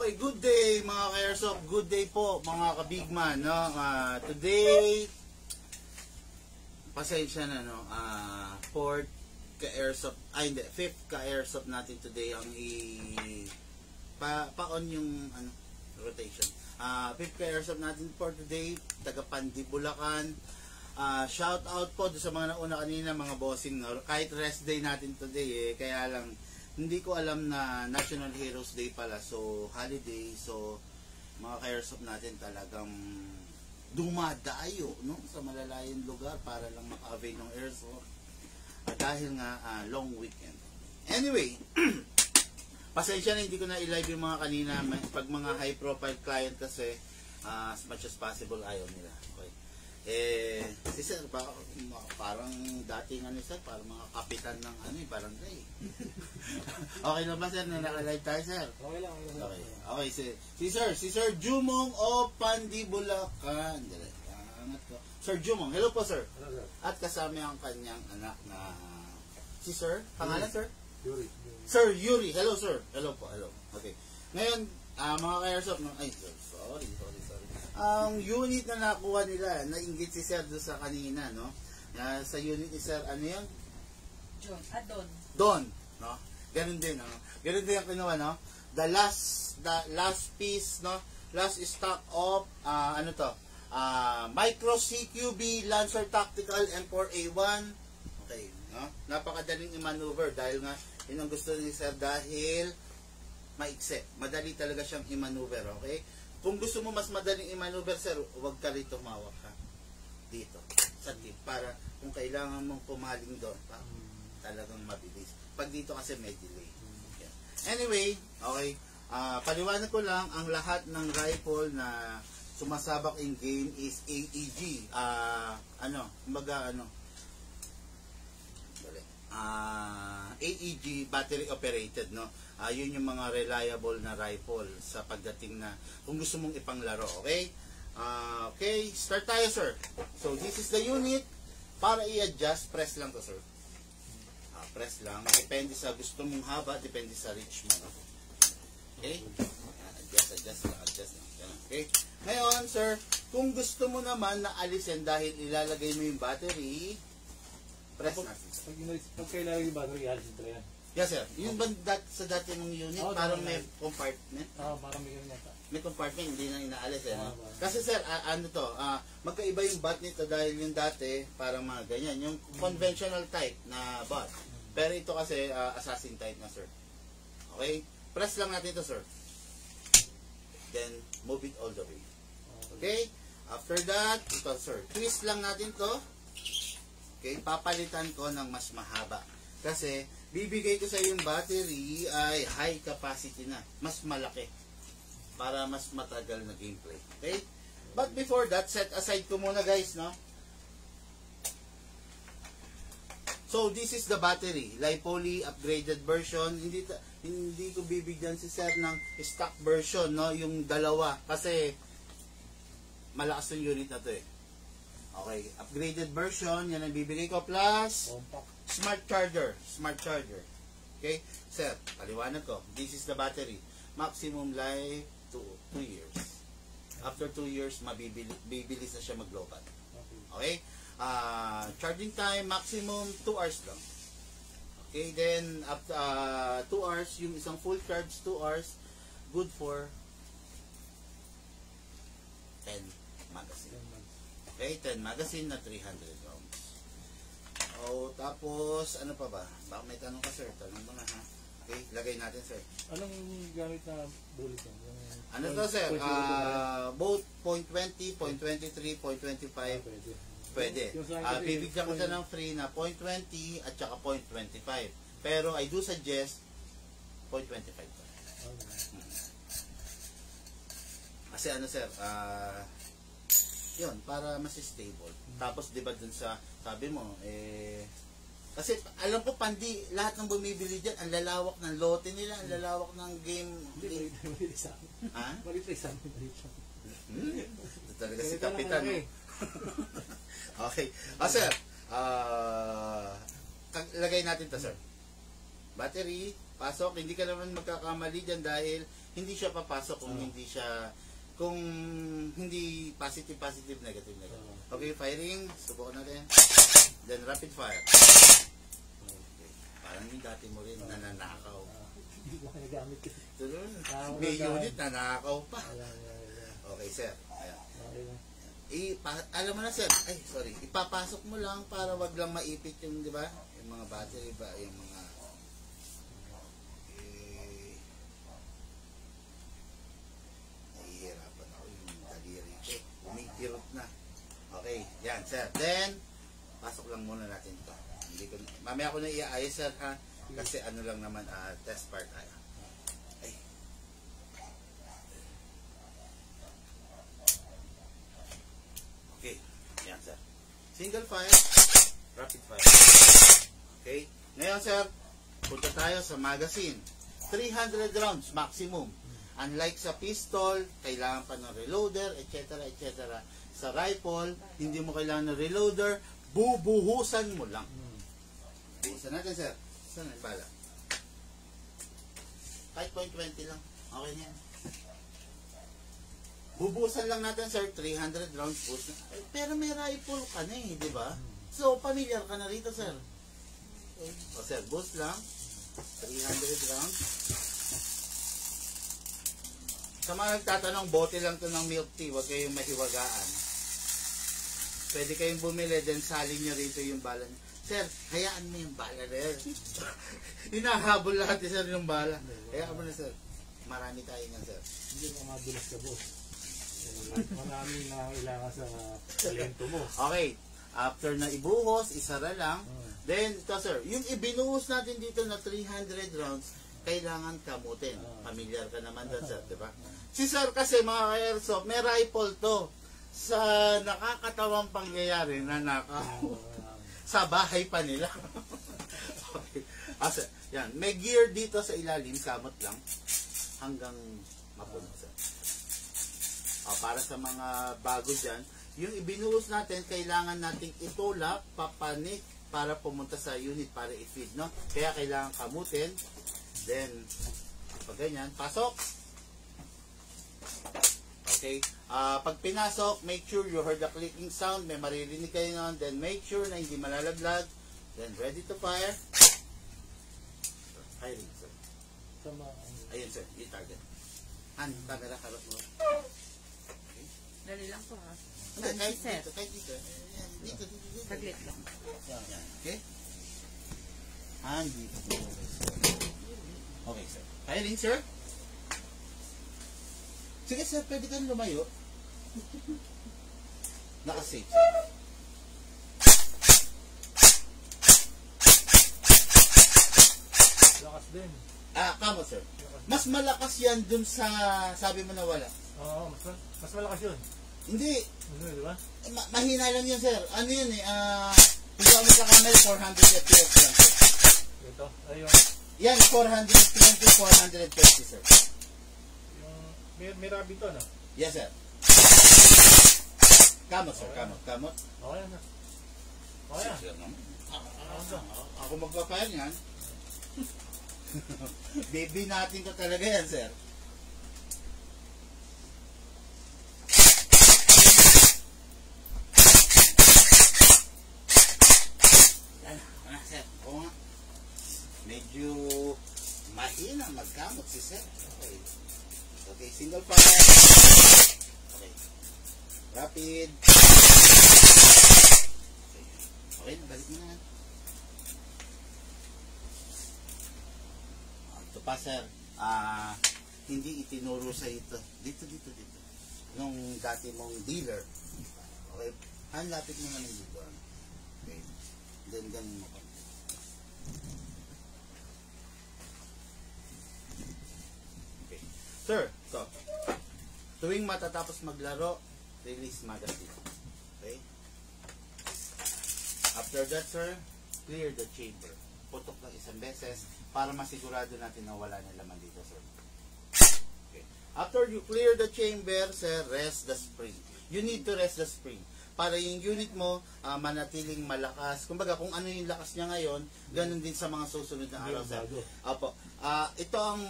Okay, good day mga ka-airsoft. Good day po mga ka-bigman. No? Today, pasensya na, no? Fourth ka-airsoft, hindi, fifth ka-airsoft natin today ang pa-on yung rotation. Fifth ka-airsoft natin for today, taga Pandi, Bulacan. Shout out po sa mga nauna kanina, mga bossing. No? Kahit rest day natin today, kaya lang hindi ko alam na National Heroes Day pala, so holiday, so mga ka-airsoft natin talagang dumadayo, no, sa malalayong lugar para lang maka-avail ng airsoft dahil nga long weekend. Anyway, pasensya na hindi ko na i-live yung mga kanina, pag mga high profile client kasi as much as possible ayaw nila. Okay. Si Sir, parang dating Sir, parang mga kapitan ng barangay. Okay na ba, Sir, na naka-live tayo, Sir? Okay lang. Okay, si Sir Jumong o Pandi, Bulacan. Angat ko. Sir Jumong, hello po, Sir. Hello, Sir. At kasama ang kanyang anak na si Sir, pangalan, Sir? Yuri. Sir Yuri, hello, Sir. Hello po, hello. Okay. Ngayon, mga ka-airsoft, sorry. Ang unit na nakuha nila, nainggit si Sir doon sa kanina, no? Sa unit ni Sir, ano yan? Don, no? Ganun din, no? Ganun din ang kinuha, no? The last piece, no? Last stock of, Micro CQB Lancer Tactical M4A1. Okay, no? Napakadaling i-maneuver dahil nga, yun ang gusto ni Sir dahil maikse. Madali talaga siyang i-maneuver, okay? Kung gusto mo mas madaling i-maneuver, Sir, huwag ka rito humawak, ha? Dito, sa tip, para kung kailangan mong pumaling doon, talagang mabilis. Pag dito kasi may delay. Okay. Anyway, okay, paliwanag ko lang, ang lahat ng rifle na sumasabak in game is AEG. AEG, battery operated, no? Yun yung mga reliable na rifle sa pagdating na kung gusto mong ipanglaro, okay? Okay, start tayo, Sir. So, this is the unit. Para i-adjust, press lang to, Sir. Press lang. Depende sa gusto mong haba, depende sa reach mo. Okay? Adjust lang. Okay? Ngayon, Sir, kung gusto mo naman na alisin dahil ilalagay mo yung battery, press na. Pag kailangan yung battery, alisin talaga yan. Yes, Sir. Yung ba sa dati mong unit, parang may compartment? Parang may ganyan yata. May compartment, hindi na inaalis, no? Kasi, Sir, magkaiba yung bot nito dahil yung dati, parang mga ganyan. Yung conventional type na bot. Pero ito kasi, assassin type na, Sir. Okay? Press lang natin ito, Sir. Then, move it all the way. Okay? After that, ito, Sir. Twist lang natin to. Okay? Papalitan ko ng mas mahaba. Kasi, bibigay ko sa yung battery ay high capacity na. Mas malaki. Para mas matagal na gameplay. Okay? But before that, set aside ko muna, guys, no? So, this is the battery. Lipoly upgraded version. Hindi ko bibigyan si Sir ng stock version, no? Yung dalawa. Kasi, malakas yung unit na to, eh. Okay, upgraded version, yan ang bibigay ko, plus smart charger. Okay, Sir, paliwanag ko. This is the battery. Maximum life 2 years. After 2 years, bibilis na siya maglobat. Okay, charging time, maximum 2 hours lang. Okay, then after 2 hours, yung isang full charge, 2 hours, good for 10 magazine. Okay, 10 magazine na 300 rounds. Tapos, ano pa ba? Baka may tanong ka, Sir. Tanong mo na, ha? Okay, lagay natin, Sir. Anong gamit na bullet yan? Ano to, Sir? Both .20, .23, .25. Pwede. Bibigyan ko siya ng free na .20 at saka .25. Pero, I do suggest .25. Kasi ano, Sir, yun, para mas stable. Tapos, di ba dun sa, sabi mo, kasi, alam ko, Pandi, lahat ng bumibili dyan, ang lalawak ng lote nila, ang lalawak ng game. Malit sa amin. Ha? Malit sa amin. Ito talaga si Kapitan, no? Okay. Sir, lagay natin to, Sir. Battery, pasok. Hindi ka naman magkakamali dyan dahil hindi siya papasok kung hindi positive, negative. Okay, firing. Subukan natin. Then rapid fire. Okay. Parang yung dati mo rin nananakaw. Hindi ko nagamit ko. May unit nanakaw pa. Okay, sir. Ayan. Alam mo na, sir. Ay, sorry. Ipapasok mo lang para wag lang maipit yung, di ba? Yung mga battery ba, yung mga nahihirapan ako yung daliri ko. Umikirot na. Okay, yan, sir. Then, pasok lang muna natin ito. Mamaya ko na iaayos, sir, ha? Kasi ano lang naman, test part tayo. Ay. Okay, yan, sir. Single fire, rapid fire. Okay, ngayon, sir, punta tayo sa magazine. 300 rounds maximum. Unlike sa pistol, kailangan pa ng reloader, etc., etc. Sa rifle, hindi mo kailangan ng reloader, bubuhusan mo lang. Buhusan natin, sir. Saan ang bala? 5.20 lang. Okay na yan. Bubuhusan lang natin, sir. 300 rounds boost. Pero may rifle ka na eh, di ba? So, familiar ka na rito, sir. O, sir, boost lang. 300 rounds. Sa mga nagtatanong, bote lang to ng milk tea. Huwag kayong mahiwagaan. Pwede kayong bumili, then salin nyo rito yung bala nyo. Sir, hayaan mo yung bala na yan. Hinahabol lahat sir yung bala. Hayaan mo na, sir. Marami tayo nga, sir. Hindi mo madulas ka, boss. Marami na kailangan sa talento mo. Okay. After na ibuhos, isara lang. Then, ito, sir, yung ibinuhos natin dito na 300 rounds, kailangan kamutin. Familiar ka naman doon, sir, di ba? Si sir kasi, mga ka-airsoft, may rifle to. Sa nakakatawang pangyayari na sa bahay pa nila. Okay. Sir, yan. May gear dito sa ilalim, kamot lang, hanggang mapuno, sir. Para sa mga bago dyan, yung ibinuhos natin, kailangan nating itulak, papanik, para pumunta sa unit, para i-feed, no? Kaya kailangan kamutin. Then, pag ganyan, pasok. Okay. Pag pinasok, make sure you heard the clicking sound. May maririnig kayo nun. Then, make sure na hindi malalaglag. Then, ready to fire. Firing, sir. Ayun, sir. Yung target. Camera, harap mo. Okay. Dali lang po, ha? Kahit Sir. dito, kahit dito. Dito. Saglit lang. Yan. Okay? Dito. Okay, sir. Firing, sir. Sige, sir. Pwede kang lumayo. Naka-safe, sir. Lakas din. Kamo, sir. Mas malakas yan dun sa sabi mo na wala. Oo, mas malakas yun. Hindi. Di ba? Mahina lang yun, sir. Ano yun eh? Kung sa camera, 400 FPS lang, sir. Ito, ayun. Yan, 420, 450, sir. Yung, may rabbit to, no? Yes, sir. Kamot, sir. Kamot. Okay na. Okay na. Sir, naman. Ako magpa-fire yan. Baby natin ko talaga yan, sir. Sir, oo nga. Medyo mahina magkamot si sir. Okay. Okay, single fire. Okay. Rapid. Okay, nabalik mo na. Ito pa, sir. Hindi itinuro sa ito. Dito. Nung dati mong dealer. Okay. Hanlapit mo na ng dito. Okay. Then, ganun mo pa. Okay. Sir, ito. Tuwing matatapos maglaro, release magazine. Okay? After that, sir, clear the chamber. Putok lang isang beses para masigurado natin na wala na laman dito, sir. Okay. After you clear the chamber, sir, rest the spring. You need to rest the spring. para yung unit mo manatiling malakas. Kumbaga, kung ano yung lakas niya ngayon, ganun din sa mga susunod na araw, sir. Opo. Ito ang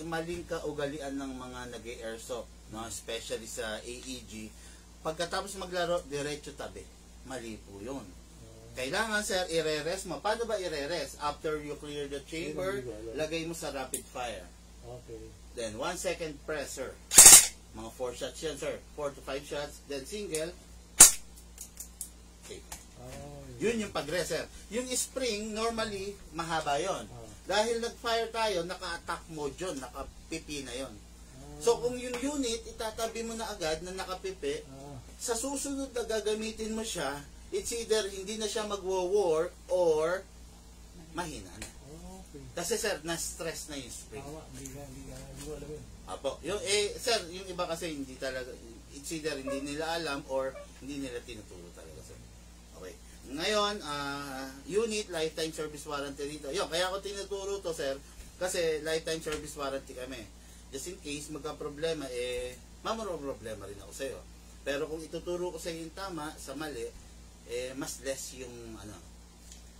maling kaugalian ng mga nag-airsoft, no? Especially sa AEG. Pagkatapos maglaro, diretso tabi. Mali po yun. Kailangan, sir, i-re-rest mo. Paano ba i-re-rest? After you clear the chamber, lagay mo sa rapid fire. Okay. Then, 1 second pressure. Mga 4 shots yan, sir. 4 to 5 shots. Then, single. Okay. Yun yung pag-rest, sir. Yung spring, normally, mahaba yon. Dahil nag-fire tayo, naka-attack mode yun. Naka-pipi na yon. So, kung yung unit, itatabi mo na agad na nakapipi, sa susunod na gagamitin mo siya, it's either hindi na siya magwo-war or mahina na. Okay. Kasi sir, na-stress na yung spring. Hindi ko alam yun. Apo, sir, yung iba kasi hindi talaga, it's either hindi nila alam or hindi nila tinuturo talaga, sir. Okay. Ngayon, unit, lifetime service warranty dito. Yun, kaya ako tinuturo to, sir, kasi lifetime service warranty kami. Just in case magka-problema, mamaro-problema rin ako sa'yo. Pero kung ituturo ko sa yung tama, sa mali, mas less yung ano.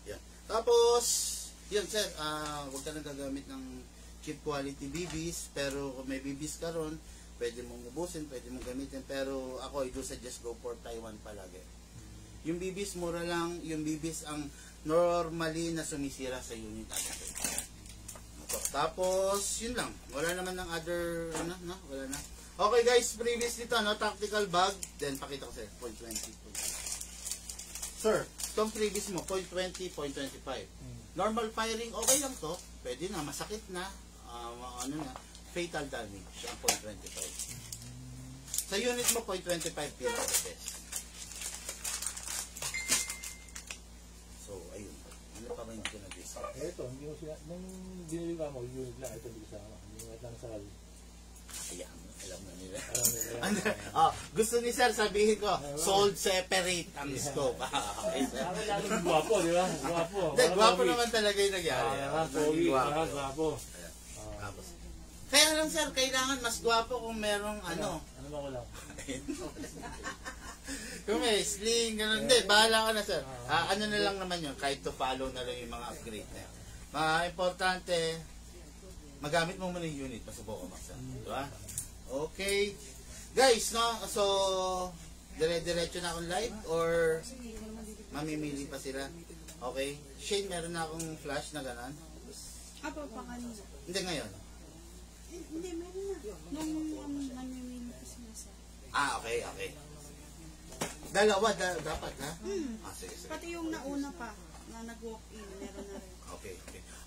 Yan. Tapos, yun sir, huwag ka nang gagamit ng cheap quality BBs, pero kung may BBs ka ron, pwede mong ubusin, pwede mong gamitin, pero ako, I do suggest go for Taiwan palagi. Yung BBs, mura lang, yung BBs ang normally na sumisira sa unit natin. Tapos, yun lang. Wala naman ng other, wala na. Okay guys, previous dito, tactical bag, then pakita ko sa'yo, 0.20. Sir, itong previous mo, 0.20, 0.25. Normal firing, okay lang to. Pwede na, masakit na, fatal damage, ang 0.25. Sa unit mo, 0.25 pinaka-best. So, ayun. Ano pa ba yung pinag-discuss? Ito, hindi mo sila, nung binili ka mo, unit lang, ito hindi kasama. Yung lang sa kali. Ayan, alam na nila. Gusto ni sir, sabihin ko, sold separate ang scope. Okay, sir. Guwapo, di ba? Guwapo. Guwapo naman talaga yung nangyari. Guwapo. Kaya lang sir, kailangan mas guwapo kung merong ano. Ano ba ko lang? Kung may sling, gano'n. Hindi, bahala ka na sir. Ano na lang naman yun, kahit to follow na lang yung mga upgrade na yun. Importante, magamit mo muna yung unit, masubukan mo sir. Diba? Okay. Guys, no? So, dire-diretso na akong live or mamimili pa sila? Okay. Shane, meron na akong flash na gano'n? Apo, pa kanina. Hindi ngayon. Hindi, meron na. Nung namimili ko sila sa... Okay. Dalawa, dapat ha? Sige. Pati yung nauna pa, na nag-walk-in, meron na rin. Okay.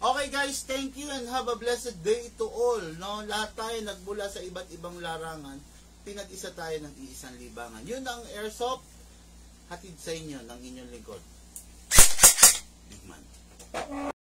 Okay guys, thank you and have a blessed day to all. No, lahat tayo nagmula sa iba't ibang larangan, pinag-isa tayo ng iisang libangan. Yun ang airsoft, hatid sa inyo ng inyong lingkod.